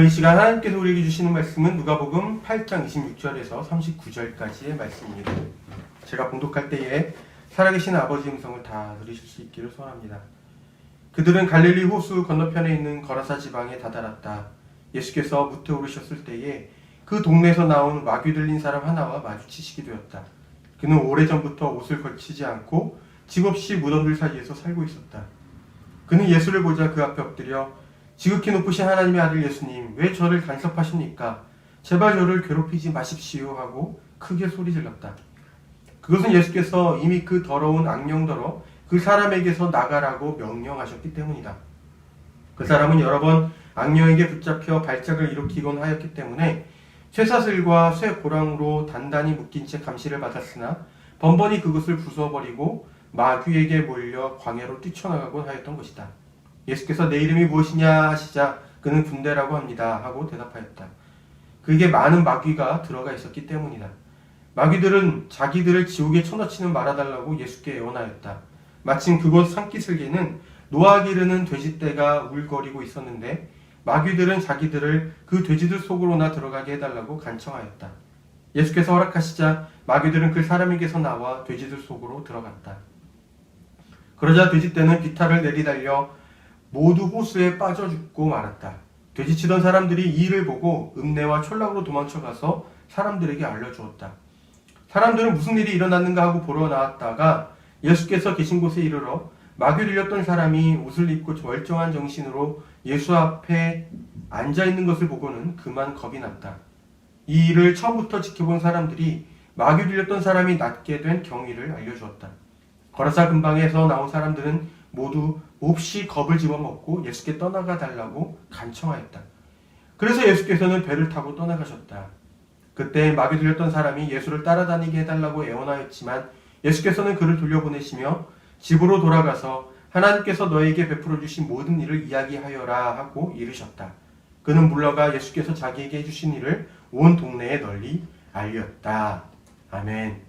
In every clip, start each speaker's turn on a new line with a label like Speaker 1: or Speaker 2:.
Speaker 1: 오늘 이 시간 하나님께서 우리에게 주시는 말씀은 누가복음 8장 26절에서 39절까지의 말씀입니다. 제가 봉독할 때에 살아계신 아버지의 음성을 다 들으실 수 있기를 소원합니다. 그들은 갈릴리 호수 건너편에 있는 거라사 지방에 다다랐다. 예수께서 무태 오르셨을 때에 그 동네에서 나온 마귀 들린 사람 하나와 마주치시게 되었다. 그는 오래전부터 옷을 걸치지 않고 집 없이 무덤들 사이에서 살고 있었다. 그는 예수를 보자 그 앞에 엎드려 지극히 높으신 하나님의 아들 예수님, 왜 저를 간섭하십니까? 제발 저를 괴롭히지 마십시오 하고 크게 소리질렀다. 그것은 예수께서 이미 그 더러운 악령더러 그 사람에게서 나가라고 명령하셨기 때문이다. 그 사람은 여러 번 악령에게 붙잡혀 발작을 일으키곤 하였기 때문에 쇠사슬과 쇠고랑으로 단단히 묶인 채 감시를 받았으나 번번이 그것을 부숴버리고 마귀에게 몰려 광야로 뛰쳐나가곤 하였던 것이다. 예수께서 내 이름이 무엇이냐 하시자 그는 군대라고 합니다 하고 대답하였다. 그에게 많은 마귀가 들어가 있었기 때문이다. 마귀들은 자기들을 지옥에 쳐넣지는 말아달라고 예수께 애원하였다. 마침 그곳 산기슭에는 노아 기르는 돼지떼가 울거리고 있었는데 마귀들은 자기들을 그 돼지들 속으로나 들어가게 해달라고 간청하였다. 예수께서 허락하시자 마귀들은 그 사람에게서 나와 돼지들 속으로 들어갔다. 그러자 돼지떼는 비탈을 내리달려 모두 호수에 빠져 죽고 말았다. 돼지치던 사람들이 이 일을 보고 읍내와 촌락으로 도망쳐가서 사람들에게 알려주었다. 사람들은 무슨 일이 일어났는가 하고 보러 나왔다가 예수께서 계신 곳에 이르러 마귀 들렸던 사람이 옷을 입고 멀쩡한 정신으로 예수 앞에 앉아있는 것을 보고는 그만 겁이 났다. 이 일을 처음부터 지켜본 사람들이 마귀 들렸던 사람이 낫게 된 경위를 알려주었다. 거라사 근방에서 나온 사람들은 모두 몹시 겁을 집어먹고 예수께 떠나가 달라고 간청하였다. 그래서 예수께서는 배를 타고 떠나가셨다. 그때 마귀 들렸던 사람이 예수를 따라다니게 해달라고 애원하였지만 예수께서는 그를 돌려보내시며 집으로 돌아가서 하나님께서 너에게 베풀어 주신 모든 일을 이야기하여라 하고 이르셨다. 그는 물러가 예수께서 자기에게 해주신 일을 온 동네에 널리 알렸다. 아멘.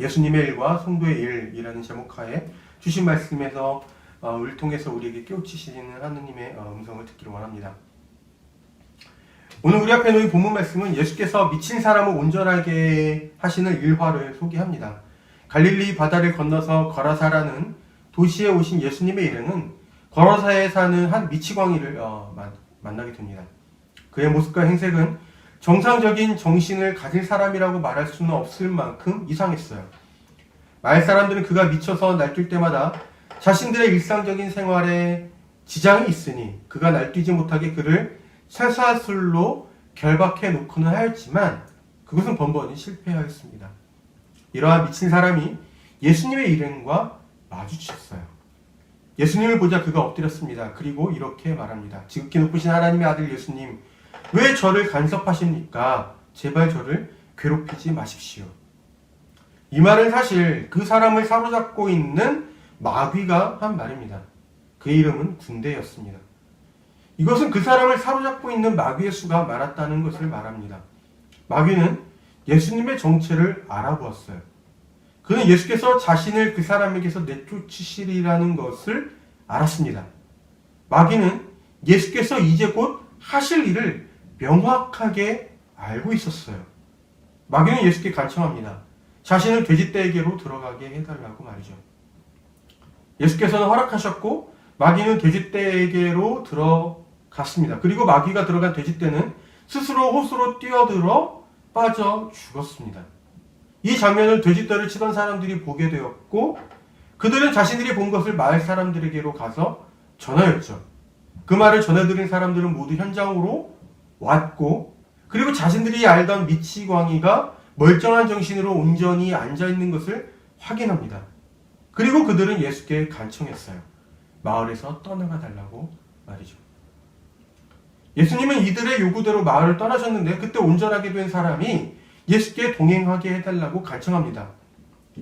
Speaker 1: 예수님의 일과 성도의 일이라는 제목하에 주신 말씀에서 을 통해서 우리에게 깨우치시는 하느님의 음성을 듣기를 원합니다. 오늘 우리 앞에 놓인 본문 말씀은 예수께서 미친 사람을 온전하게 하시는 일화를 소개합니다. 갈릴리 바다를 건너서 거라사라는 도시에 오신 예수님의 일행은 거라사에 사는 한 미치광이를 만나게 됩니다. 그의 모습과 행색은 정상적인 정신을 가질 사람이라고 말할 수는 없을 만큼 이상했어요. 마을 사람들은 그가 미쳐서 날뛸 때마다 자신들의 일상적인 생활에 지장이 있으니 그가 날뛰지 못하게 그를 쇠사슬로 결박해 놓고는 하였지만 그것은 번번이 실패하였습니다. 이러한 미친 사람이 예수님의 일행과 마주쳤어요. 예수님을 보자 그가 엎드렸습니다. 그리고 이렇게 말합니다. 지극히 높으신 하나님의 아들 예수님, 왜 저를 간섭하십니까? 제발 저를 괴롭히지 마십시오. 이 말은 사실 그 사람을 사로잡고 있는 마귀가 한 말입니다. 그의 이름은 군대였습니다. 이것은 그 사람을 사로잡고 있는 마귀의 수가 많았다는 것을 말합니다. 마귀는 예수님의 정체를 알아보았어요. 그는 예수께서 자신을 그 사람에게서 내쫓으시리라는 것을 알았습니다. 마귀는 예수께서 이제 곧 하실 일을 명확하게 알고 있었어요. 마귀는 예수께 간청합니다. 자신을 돼지떼에게로 들어가게 해달라고 말이죠. 예수께서는 허락하셨고 마귀는 돼지떼에게로 들어갔습니다. 그리고 마귀가 들어간 돼지떼는 스스로 호수로 뛰어들어 빠져 죽었습니다. 이 장면을 돼지떼를 치던 사람들이 보게 되었고 그들은 자신들이 본 것을 마을 사람들에게로 가서 전하였죠. 그 말을 전해드린 사람들은 모두 현장으로 왔고 그리고 자신들이 알던 미치광이가 멀쩡한 정신으로 온전히 앉아있는 것을 확인합니다. 그리고 그들은 예수께 간청했어요. 마을에서 떠나가 달라고 말이죠. 예수님은 이들의 요구대로 마을을 떠나셨는데 그때 온전하게 된 사람이 예수께 동행하게 해달라고 간청합니다.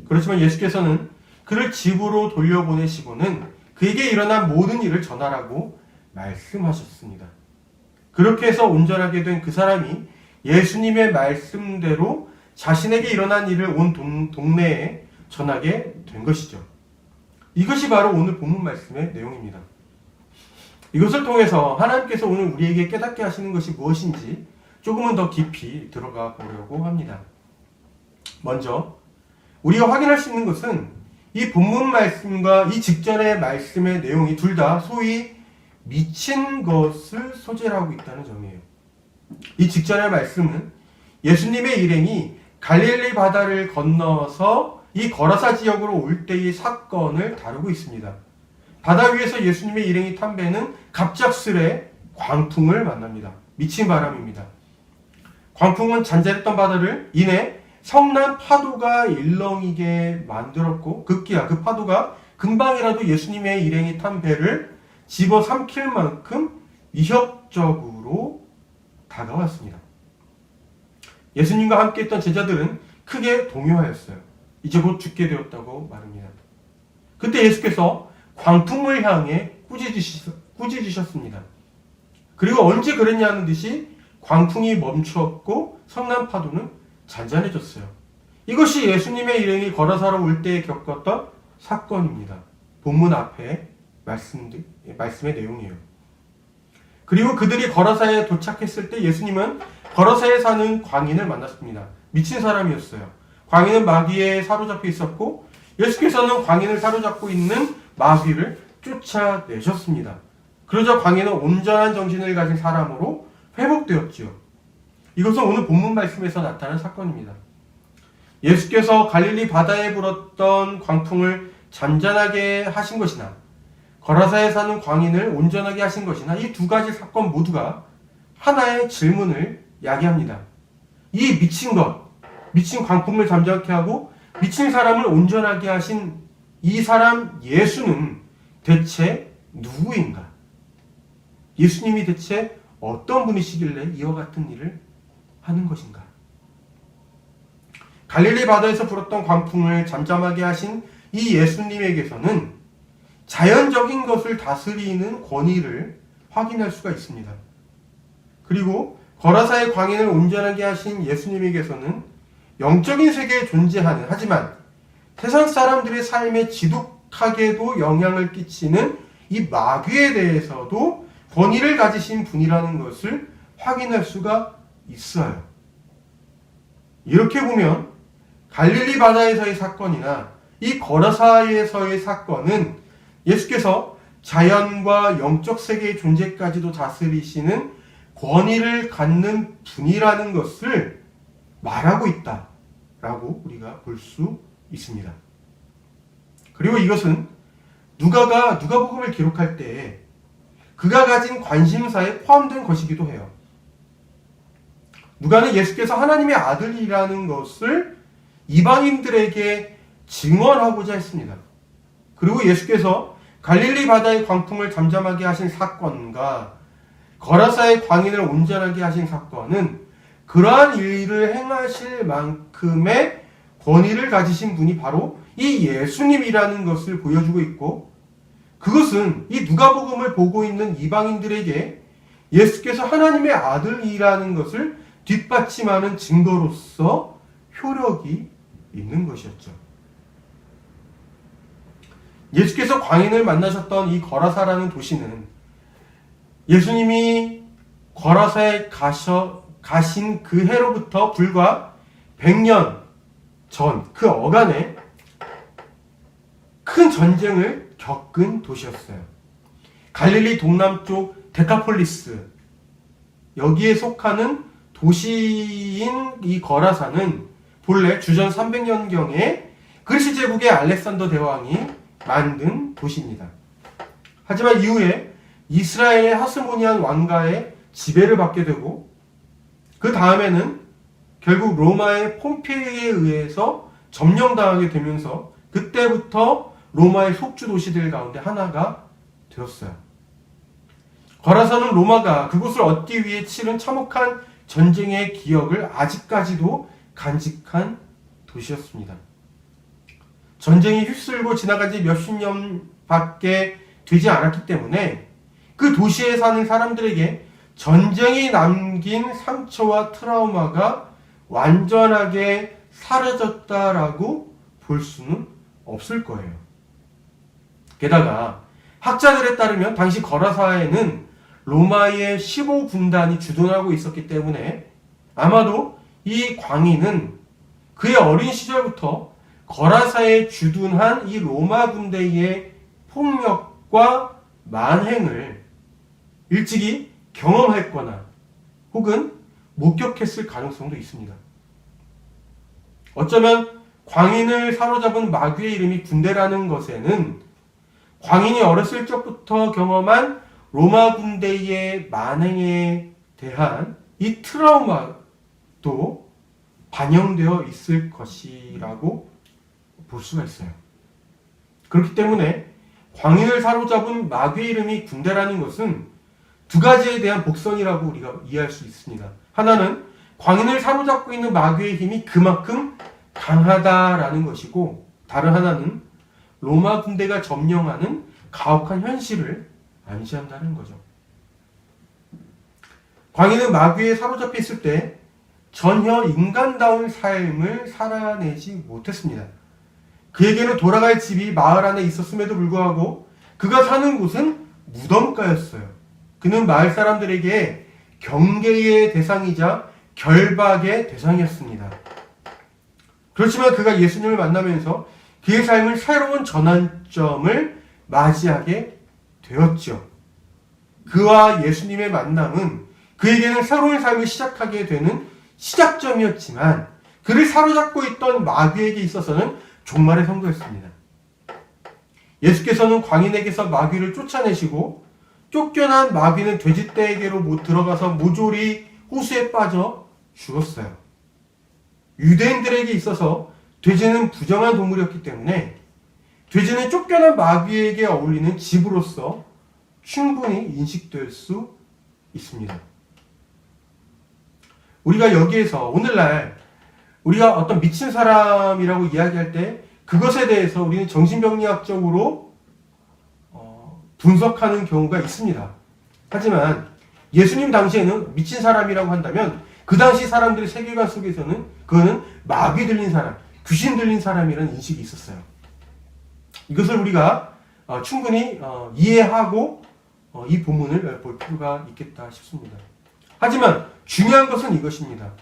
Speaker 1: 그렇지만 예수께서는 그를 집으로 돌려보내시고는 그에게 일어난 모든 일을 전하라고 말씀하셨습니다. 그렇게 해서 온전하게 된 그 사람이 예수님의 말씀대로 자신에게 일어난 일을 온 동네에 전하게 된 것이죠. 이것이 바로 오늘 본문 말씀의 내용입니다. 이것을 통해서 하나님께서 오늘 우리에게 깨닫게 하시는 것이 무엇인지 조금은 더 깊이 들어가 보려고 합니다. 먼저 우리가 확인할 수 있는 것은 이 본문 말씀과 이 직전의 말씀의 내용이 둘 다 소위 미친 것을 소재로 하고 있다는 점이에요. 이 직전의 말씀은 예수님의 일행이 갈릴리 바다를 건너서 이 거라사 지역으로 올 때의 사건을 다루고 있습니다. 바다 위에서 예수님의 일행이 탄 배는 갑작스레 광풍을 만납니다. 미친 바람입니다. 광풍은 잔잔했던 바다를 인해 성난 파도가 일렁이게 만들었고 급기야 그 파도가 금방이라도 예수님의 일행이 탄 배를 집어삼킬 만큼 위협적으로 다가왔습니다. 예수님과 함께 있던 제자들은 크게 동요하였어요. 이제 곧 죽게 되었다고 말합니다. 그때 예수께서 광풍을 향해 꾸짖으셨습니다. 그리고 언제 그랬냐는 듯이 광풍이 멈추었고 성난 파도는 잔잔해졌어요. 이것이 예수님의 일행이 거라사로 올 때에 겪었던 사건입니다. 본문 앞에 말씀의 내용이에요. 그리고 그들이 거라사에 도착했을 때 예수님은 거라사에 사는 광인을 만났습니다. 미친 사람이었어요. 광인은 마귀에 사로잡혀 있었고 예수께서는 광인을 사로잡고 있는 마귀를 쫓아내셨습니다. 그러자 광인은 온전한 정신을 가진 사람으로 회복되었지요. 이것은 오늘 본문 말씀에서 나타난 사건입니다. 예수께서 갈릴리 바다에 불었던 광풍을 잔잔하게 하신 것이나 거라사에 사는 광인을 온전하게 하신 것이나 이 두 가지 사건 모두가 하나의 질문을 야기합니다. 이 미친 광풍을 잠잠케 하고 미친 사람을 온전하게 하신 이 사람 예수는 대체 누구인가? 예수님이 대체 어떤 분이시길래 이와 같은 일을 하는 것인가? 갈릴리 바다에서 불었던 광풍을 잠잠하게 하신 이 예수님에게서는 자연적인 것을 다스리는 권위를 확인할 수가 있습니다. 그리고 거라사의 광인을 온전하게 하신 예수님에게서는 영적인 세계에 존재하는 하지만 세상 사람들의 삶에 지독하게도 영향을 끼치는 이 마귀에 대해서도 권위를 가지신 분이라는 것을 확인할 수가 있어요. 이렇게 보면 갈릴리 바다에서의 사건이나 이 거라사에서의 사건은 예수께서 자연과 영적 세계의 존재까지도 다스리시는 권위를 갖는 분이라는 것을 말하고 있다라고 우리가 볼 수 있습니다. 그리고 이것은 누가가 누가복음을 기록할 때 그가 가진 관심사에 포함된 것이기도 해요. 누가는 예수께서 하나님의 아들이라는 것을 이방인들에게 증언하고자 했습니다. 그리고 예수께서 갈릴리 바다의 광풍을 잠잠하게 하신 사건과 거라사의 광인을 온전하게 하신 사건은 그러한 일을 행하실 만큼의 권위를 가지신 분이 바로 이 예수님이라는 것을 보여주고 있고 그것은 이 누가복음을 보고 있는 이방인들에게 예수께서 하나님의 아들이라는 것을 뒷받침하는 증거로서 효력이 있는 것이었죠. 예수께서 광인을 만나셨던 이 거라사라는 도시는 예수님이 거라사에 가신 그 해로부터 불과 100년 전 그 어간에 큰 전쟁을 겪은 도시였어요. 갈릴리 동남쪽 데카폴리스 여기에 속하는 도시인 이 거라사는 본래 주전 300년경에 그리스 제국의 알렉산더 대왕이 만든 도시입니다. 하지만 이후에 이스라엘의 하스모니안 왕가의 지배를 받게 되고 그 다음에는 결국 로마의 폼페이에 의해서 점령당하게 되면서 그때부터 로마의 속주 도시들 가운데 하나가 되었어요. 거라사는 로마가 그곳을 얻기 위해 치른 참혹한 전쟁의 기억을 아직까지도 간직한 도시였습니다. 전쟁이 휩쓸고 지나간 지 몇십 년밖에 되지 않았기 때문에 그 도시에 사는 사람들에게 전쟁이 남긴 상처와 트라우마가 완전하게 사라졌다라고 볼 수는 없을 거예요. 게다가 학자들에 따르면 당시 거라사에는 로마의 15군단이 주둔하고 있었기 때문에 아마도 이 광인은 그의 어린 시절부터 거라사에 주둔한 이 로마 군대의 폭력과 만행을 일찍이 경험했거나 혹은 목격했을 가능성도 있습니다. 어쩌면 광인을 사로잡은 마귀의 이름이 군대라는 것에는 광인이 어렸을 적부터 경험한 로마 군대의 만행에 대한 이 트라우마도 반영되어 있을 것이라고 볼 수가 있어요. 그렇기 때문에 광인을 사로잡은 마귀의 이름이 군대라는 것은 두 가지에 대한 복선이라고 우리가 이해할 수 있습니다. 하나는 광인을 사로잡고 있는 마귀의 힘이 그만큼 강하다라는 것이고, 다른 하나는 로마 군대가 점령하는 가혹한 현실을 암시한다는 거죠. 광인은 마귀에 사로잡혀 있을 때 전혀 인간다운 삶을 살아내지 못했습니다. 그에게는 돌아갈 집이 마을 안에 있었음에도 불구하고 그가 사는 곳은 무덤가였어요. 그는 마을 사람들에게 경계의 대상이자 결박의 대상이었습니다. 그렇지만 그가 예수님을 만나면서 그의 삶을 새로운 전환점을 맞이하게 되었죠. 그와 예수님의 만남은 그에게는 새로운 삶을 시작하게 되는 시작점이었지만 그를 사로잡고 있던 마귀에게 있어서는 종말의 선고였습니다. 예수께서는 광인에게서 마귀를 쫓아내시고 쫓겨난 마귀는 돼지떼에게로 들어가서 모조리 호수에 빠져 죽었어요. 유대인들에게 있어서 돼지는 부정한 동물이었기 때문에 돼지는 쫓겨난 마귀에게 어울리는 집으로서 충분히 인식될 수 있습니다. 우리가 여기에서 오늘날 우리가 어떤 미친 사람이라고 이야기할 때 그것에 대해서 우리는 정신병리학적으로 분석하는 경우가 있습니다. 하지만 예수님 당시에는 미친 사람이라고 한다면 그 당시 사람들의 세계관 속에서는 그거는 마귀 들린 사람, 귀신 들린 사람이라는 인식이 있었어요. 이것을 우리가 충분히 이해하고 이 본문을 볼 필요가 있겠다 싶습니다. 하지만 중요한 것은 이것입니다.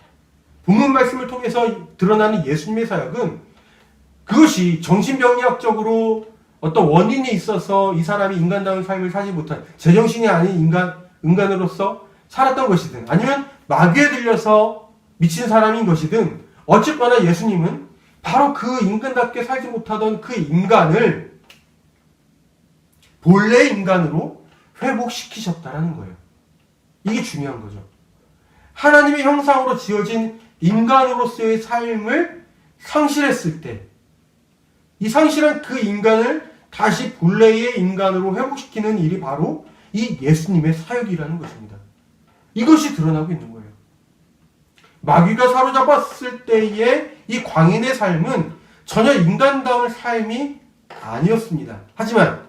Speaker 1: 본문 말씀을 통해서 드러나는 예수님의 사역은 그것이 정신병리학적으로 어떤 원인이 있어서 이 사람이 인간다운 삶을 살지 못한 제정신이 아닌 인간으로서 살았던 것이든 아니면 마귀에 들려서 미친 사람인 것이든 어쨌거나 예수님은 바로 그 인간답게 살지 못하던 그 인간을 본래의 인간으로 회복시키셨다라는 거예요. 이게 중요한 거죠. 하나님의 형상으로 지어진 인간으로서의 삶을 상실했을 때 이 상실한 그 인간을 다시 본래의 인간으로 회복시키는 일이 바로 이 예수님의 사역이라는 것입니다. 이것이 드러나고 있는 거예요. 마귀가 사로잡았을 때의 이 광인의 삶은 전혀 인간다운 삶이 아니었습니다. 하지만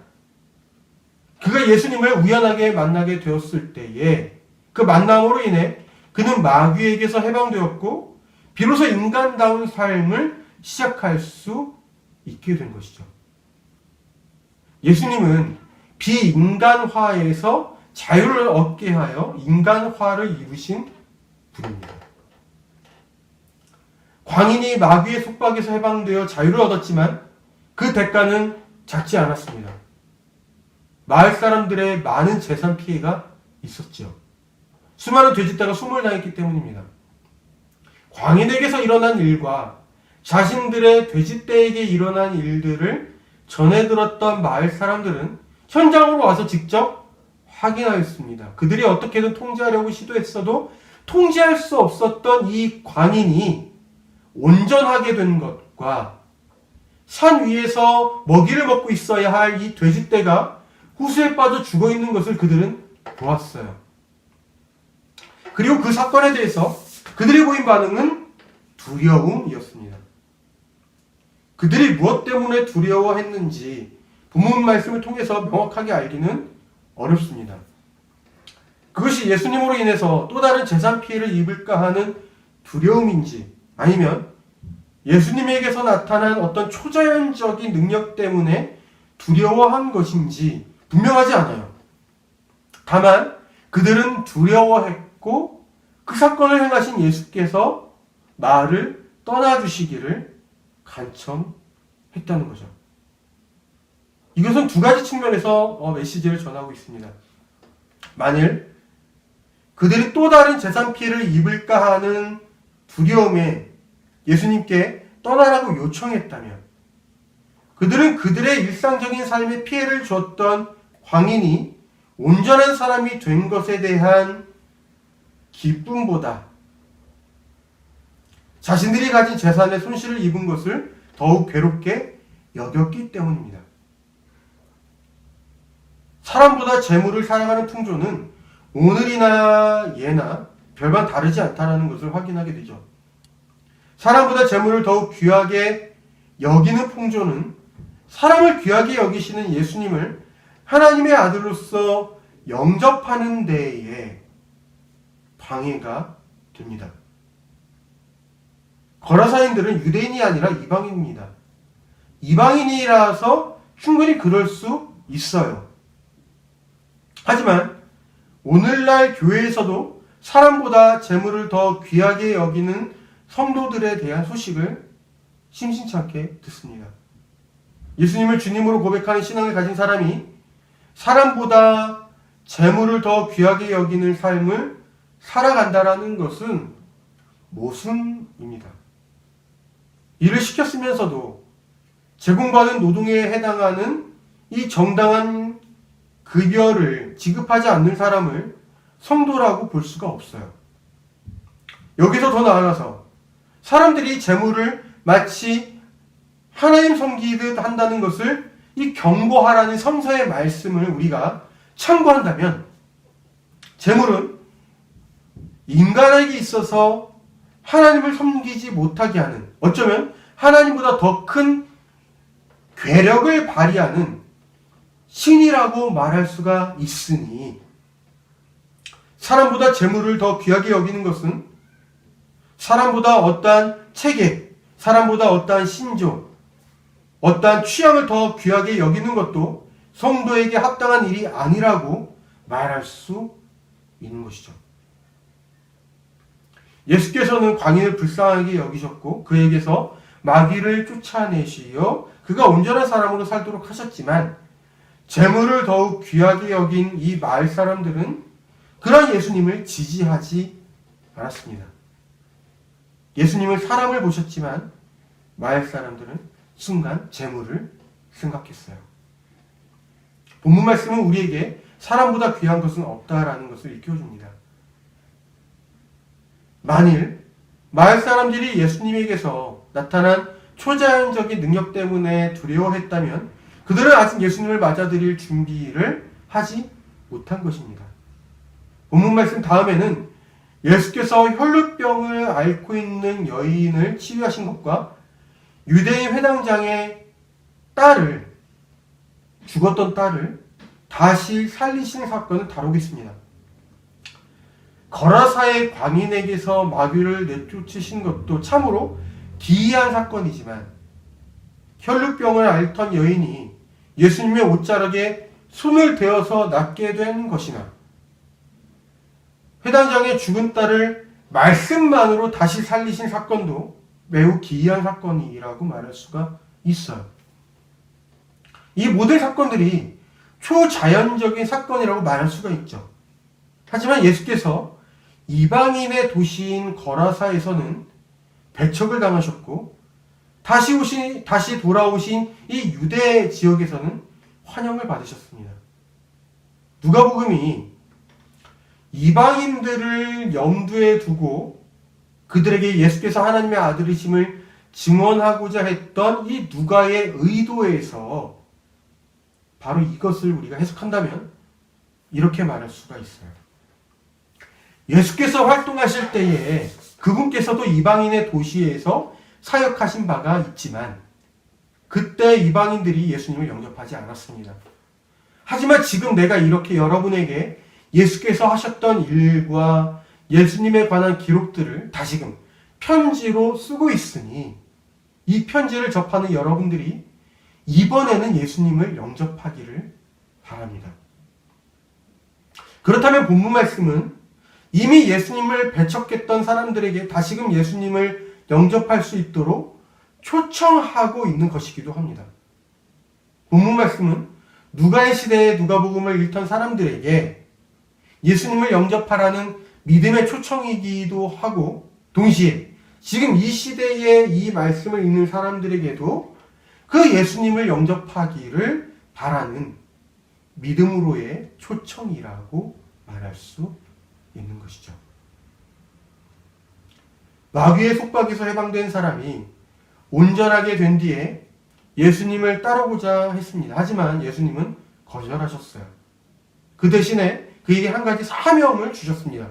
Speaker 1: 그가 예수님을 우연하게 만나게 되었을 때에 그 만남으로 인해 그는 마귀에게서 해방되었고 비로소 인간다운 삶을 시작할 수 있게 된 것이죠. 예수님은 비인간화에서 자유를 얻게 하여 인간화를 이루신 분입니다. 광인이 마귀의 속박에서 해방되어 자유를 얻었지만 그 대가는 작지 않았습니다. 마을 사람들의 많은 재산 피해가 있었죠. 수많은 돼지떼가 소멸당했기 때문입니다. 광인에게서 일어난 일과 자신들의 돼지떼에게 일어난 일들을 전해 들었던 마을 사람들은 현장으로 와서 직접 확인하였습니다. 그들이 어떻게든 통제하려고 시도했어도 통제할 수 없었던 이 광인이 온전하게 된 것과 산 위에서 먹이를 먹고 있어야 할 이 돼지떼가 호수에 빠져 죽어 있는 것을 그들은 보았어요. 그리고 그 사건에 대해서 그들이 보인 반응은 두려움이었습니다. 그들이 무엇 때문에 두려워했는지 본문 말씀을 통해서 명확하게 알기는 어렵습니다. 그것이 예수님으로 인해서 또 다른 재산 피해를 입을까 하는 두려움인지 아니면 예수님에게서 나타난 어떤 초자연적인 능력 때문에 두려워한 것인지 분명하지 않아요. 다만 그들은 두려워했고 그 사건을 행하신 예수께서 마을을 떠나주시기를 간청했다는 거죠. 이것은 두 가지 측면에서 메시지를 전하고 있습니다. 만일 그들이 또 다른 재산 피해를 입을까 하는 두려움에 예수님께 떠나라고 요청했다면, 그들은 그들의 일상적인 삶에 피해를 줬던 광인이 온전한 사람이 된 것에 대한 기쁨보다 자신들이 가진 재산에 손실을 입은 것을 더욱 괴롭게 여겼기 때문입니다. 사람보다 재물을 사랑하는 풍조는 오늘이나 예나 별반 다르지 않다는 것을 확인하게 되죠. 사람보다 재물을 더욱 귀하게 여기는 풍조는 사람을 귀하게 여기시는 예수님을 하나님의 아들로서 영접하는 데에 방해가 됩니다. 거라사인들은 유대인이 아니라 이방인입니다. 이방인이라서 충분히 그럴 수 있어요. 하지만 오늘날 교회에서도 사람보다 재물을 더 귀하게 여기는 성도들에 대한 소식을 심심치 않게 듣습니다. 예수님을 주님으로 고백하는 신앙을 가진 사람이 사람보다 재물을 더 귀하게 여기는 삶을 살아간다라는 것은 모순입니다. 일을 시켰으면서도 제공받은 노동에 해당하는 이 정당한 급여를 지급하지 않는 사람을 성도라고 볼 수가 없어요. 여기서 더 나아가서 사람들이 재물을 마치 하나님 섬기듯 한다는 것을 이 경고하라는 성서의 말씀을 우리가 참고한다면, 재물은 인간에게 있어서 하나님을 섬기지 못하게 하는, 어쩌면 하나님보다 더 큰 괴력을 발휘하는 신이라고 말할 수가 있으니, 사람보다 재물을 더 귀하게 여기는 것은 사람보다 어떠한 체계, 사람보다 어떠한 신조, 어떠한 취향을 더 귀하게 여기는 것도 성도에게 합당한 일이 아니라고 말할 수 있는 것이죠. 예수께서는 광인을 불쌍하게 여기셨고 그에게서 마귀를 쫓아내시어 그가 온전한 사람으로 살도록 하셨지만, 재물을 더욱 귀하게 여긴 이 마을 사람들은 그런 예수님을 지지하지 않았습니다. 예수님은 사람을 보셨지만 마을 사람들은 순간 재물을 생각했어요. 본문 말씀은 우리에게 사람보다 귀한 것은 없다라는 것을 일깨워줍니다. 만일 마을 사람들이 예수님에게서 나타난 초자연적인 능력 때문에 두려워했다면 그들은 아직 예수님을 맞아들일 준비를 하지 못한 것입니다. 본문 말씀 다음에는 예수께서 혈루병을 앓고 있는 여인을 치유하신 것과 유대인 회당장의 딸을, 죽었던 딸을 다시 살리신 사건을 다루겠습니다. 거라사의 광인에게서 마귀를 내쫓으신 것도 참으로 기이한 사건이지만, 혈루병을 앓던 여인이 예수님의 옷자락에 손을 대어서 낫게 된 것이나, 회당장의 죽은 딸을 말씀만으로 다시 살리신 사건도 매우 기이한 사건이라고 말할 수가 있어요. 이 모든 사건들이 초자연적인 사건이라고 말할 수가 있죠. 하지만 예수께서 이방인의 도시인 거라사에서는 배척을 당하셨고, 다시 돌아오신 이 유대 지역에서는 환영을 받으셨습니다. 누가복음이 이방인들을 염두에 두고 그들에게 예수께서 하나님의 아들이심을 증언하고자 했던 이 누가의 의도에서 바로 이것을 우리가 해석한다면 이렇게 말할 수가 있어요. 예수께서 활동하실 때에 그분께서도 이방인의 도시에서 사역하신 바가 있지만 그때 이방인들이 예수님을 영접하지 않았습니다. 하지만 지금 내가 이렇게 여러분에게 예수께서 하셨던 일과 예수님에 관한 기록들을 다시금 편지로 쓰고 있으니 이 편지를 접하는 여러분들이 이번에는 예수님을 영접하기를 바랍니다. 그렇다면 본문 말씀은 이미 예수님을 배척했던 사람들에게 다시금 예수님을 영접할 수 있도록 초청하고 있는 것이기도 합니다. 본문 말씀은 누가의 시대에 누가복음을 읽던 사람들에게 예수님을 영접하라는 믿음의 초청이기도 하고, 동시에 지금 이 시대에 이 말씀을 읽는 사람들에게도 그 예수님을 영접하기를 바라는 믿음으로의 초청이라고 말할 수 있는 것이죠. 마귀의 속박에서 해방된 사람이 온전하게 된 뒤에 예수님을 따르고자 했습니다. 하지만 예수님은 거절하셨어요. 그 대신에 그에게 한 가지 사명을 주셨습니다.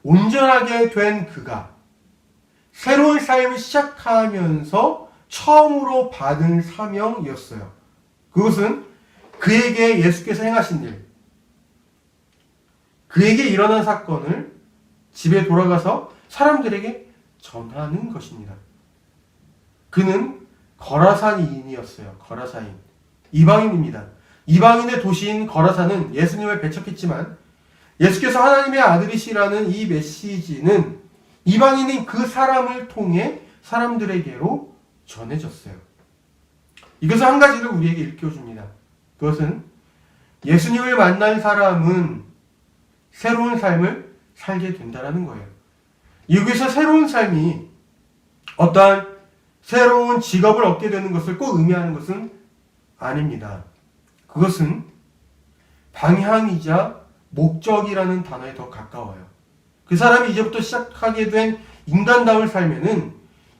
Speaker 1: 온전하게 된 그가 새로운 삶을 시작하면서 처음으로 받은 사명이었어요. 그것은 그에게 예수께서 행하신 일, 그에게 일어난 사건을 집에 돌아가서 사람들에게 전하는 것입니다. 그는 거라사인이었어요. 거라사인. 이방인입니다. 이방인의 도시인 거라사는 예수님을 배척했지만 예수께서 하나님의 아들이시라는 이 메시지는 이방인인 그 사람을 통해 사람들에게로 전해졌어요. 이것은 한 가지를 우리에게 일깨워줍니다. 그것은 예수님을 만난 사람은 새로운 삶을 살게 된다는 거예요. 여기서 새로운 삶이 어떠한 새로운 직업을 얻게 되는 것을 꼭 의미하는 것은 아닙니다. 그것은 방향이자 목적이라는 단어에 더 가까워요. 그 사람이 이제부터 시작하게 된 인간다운 삶에는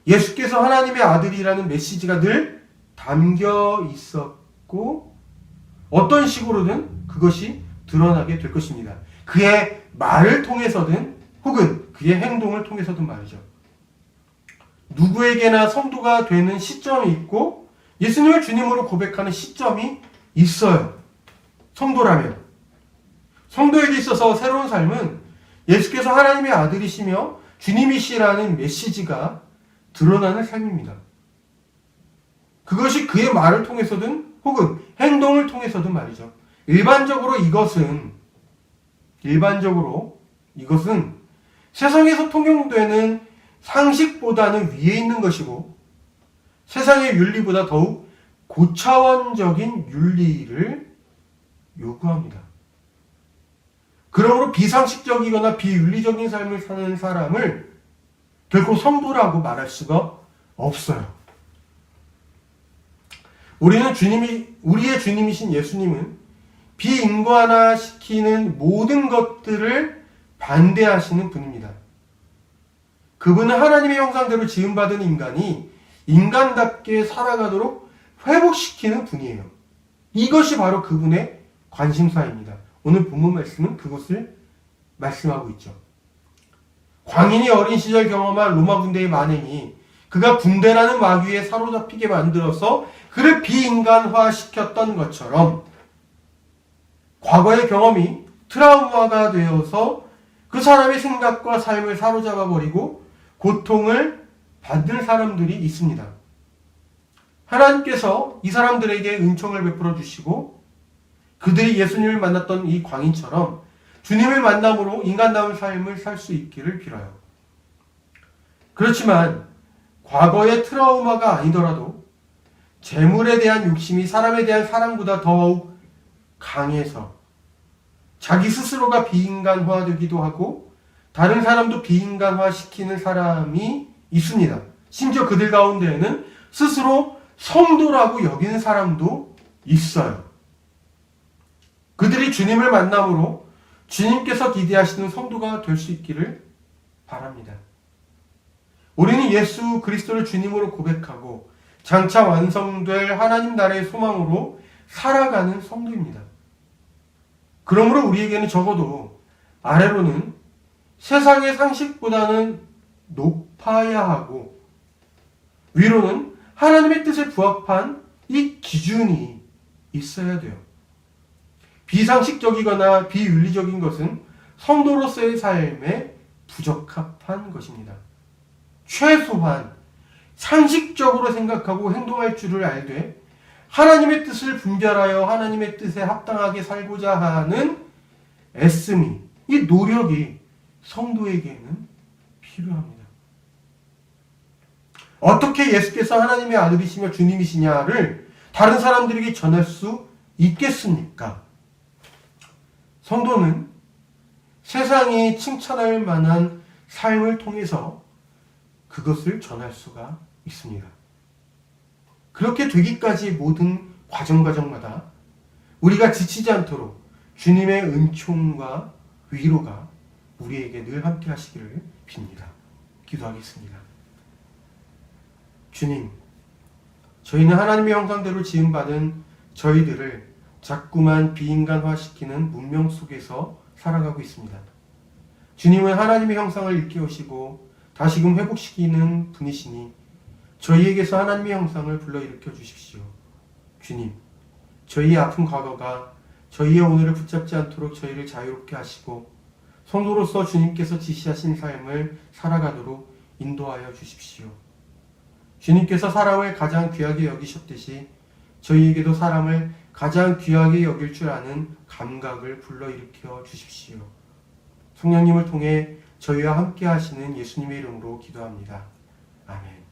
Speaker 1: 예수께서 하나님의 아들이라는 메시지가 늘 담겨 있었고 어떤 식으로든 그것이 드러나게 될 것입니다. 그의 말을 통해서든 혹은 그의 행동을 통해서든 말이죠. 누구에게나 성도가 되는 시점이 있고 예수님을 주님으로 고백하는 시점이 있어요. 성도라면. 성도에게 있어서 새로운 삶은 예수께서 하나님의 아들이시며 주님이시라는 메시지가 드러나는 삶입니다. 그것이 그의 말을 통해서든 혹은 행동을 통해서든 말이죠. 일반적으로 이것은 세상에서 통용되는 상식보다는 위에 있는 것이고 세상의 윤리보다 더욱 고차원적인 윤리를 요구합니다. 그러므로 비상식적이거나 비윤리적인 삶을 사는 사람을 결코 성도라고 말할 수가 없어요. 우리의 주님이신 예수님은 비인간화시키는 모든 것들을 반대하시는 분입니다. 그분은 하나님의 형상대로 지음받은 인간이 인간답게 살아가도록 회복시키는 분이에요. 이것이 바로 그분의 관심사입니다. 오늘 본문 말씀은 그것을 말씀하고 있죠. 광인이 어린 시절 경험한 로마 군대의 만행이 그가 군대라는 마귀에 사로잡히게 만들어서 그를 비인간화시켰던 것처럼 과거의 경험이 트라우마가 되어서 그 사람의 생각과 삶을 사로잡아버리고 고통을 받는 사람들이 있습니다. 하나님께서 이 사람들에게 은총을 베풀어 주시고 그들이 예수님을 만났던 이 광인처럼 주님을 만남으로 인간다운 삶을 살 수 있기를 빌어요. 그렇지만 과거의 트라우마가 아니더라도 재물에 대한 욕심이 사람에 대한 사랑보다 더욱 강해서 자기 스스로가 비인간화되기도 하고 다른 사람도 비인간화시키는 사람이 있습니다. 심지어 그들 가운데에는 스스로 성도라고 여기는 사람도 있어요. 그들이 주님을 만남으로 주님께서 기대하시는 성도가 될 수 있기를 바랍니다. 우리는 예수 그리스도를 주님으로 고백하고 장차 완성될 하나님 나라의 소망으로 살아가는 성도입니다. 그러므로 우리에게는 적어도 아래로는 세상의 상식보다는 높아야 하고 위로는 하나님의 뜻에 부합한 이 기준이 있어야 돼요. 비상식적이거나 비윤리적인 것은 성도로서의 삶에 부적합한 것입니다. 최소한 상식적으로 생각하고 행동할 줄을 알되 하나님의 뜻을 분별하여 하나님의 뜻에 합당하게 살고자 하는 애씀이, 이 노력이 성도에게는 필요합니다. 어떻게 예수께서 하나님의 아들이시며 주님이시냐를 다른 사람들에게 전할 수 있겠습니까? 성도는 세상이 칭찬할 만한 삶을 통해서 그것을 전할 수가 있습니다. 그렇게 되기까지 모든 과정마다 우리가 지치지 않도록 주님의 은총과 위로가 우리에게 늘 함께 하시기를 빕니다. 기도하겠습니다. 주님, 저희는 하나님의 형상대로 지음받은 저희들을 자꾸만 비인간화시키는 문명 속에서 살아가고 있습니다. 주님은 하나님의 형상을 일깨우시고 다시금 회복시키는 분이시니 저희에게서 하나님의 형상을 불러일으켜 주십시오. 주님, 저희의 아픈 과거가 저희의 오늘을 붙잡지 않도록 저희를 자유롭게 하시고 성도로서 주님께서 지시하신 삶을 살아가도록 인도하여 주십시오. 주님께서 사람을 가장 귀하게 여기셨듯이 저희에게도 사람을 가장 귀하게 여길 줄 아는 감각을 불러일으켜 주십시오. 성령님을 통해 저희와 함께 하시는 예수님의 이름으로 기도합니다. 아멘.